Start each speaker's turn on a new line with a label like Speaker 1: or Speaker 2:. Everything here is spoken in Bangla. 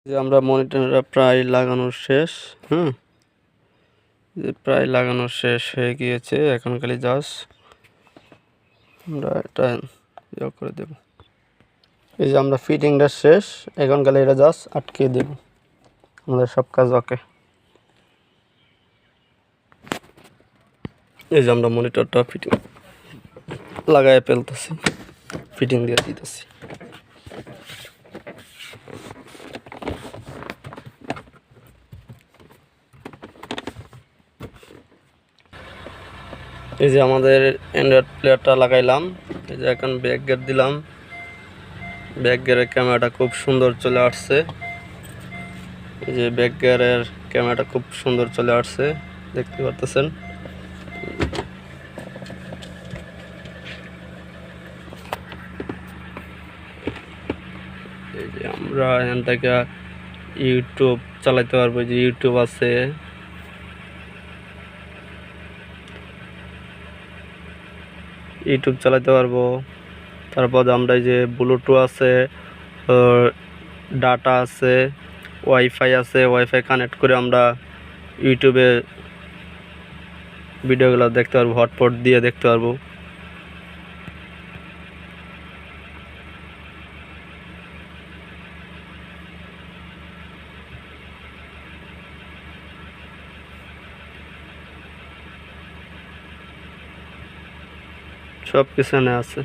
Speaker 1: যে আমরা মনিটরটা প্রায় লাগানো শেষ। যে প্রায় লাগানো শেষ হয়ে গিয়েছে, এখন খালি জাস্ট আমরা এটা করে দেব। এই যে আমরা ফিটিংটা শেষ, এখন খালি এটা জাস্ট আটকে দেব, আমাদের সব কাজ ওকে। এই যে আমরা মনিটরটা ফিটিং লাগায় ফেলতেছি, ফিটিং দিয়ে দিতেছি। এই যে আমাদের অ্যান্ড্রয়েড প্লেয়ারটা লাগাইলাম। এই যে এখন ব্যাক গিয়ার দিলাম, ব্যাক গিয়ারের ক্যামেরাটা খুব সুন্দর চলে আসছে। এই যে ব্যাক গিয়ারের ক্যামেরাটা খুব সুন্দর চলে আসছে, দেখতে পারতেছেন। এই যে আমরা এখান থেকে ইউটিউব চালাতে পারবো, যে ইউটিউব আছে, ইউটিউব চালাতে পারবো। তারপর আমরা এই যে ব্লুটুথ আছে, ডাটা আছে, ওয়াইফাই আছে, ওয়াইফাই কানেক্ট করে আমরা ইউটিউবে ভিডিওগুলো দেখতে পারবো, হটস্পট দিয়ে দেখতে পারবো। সব কিছু আছে।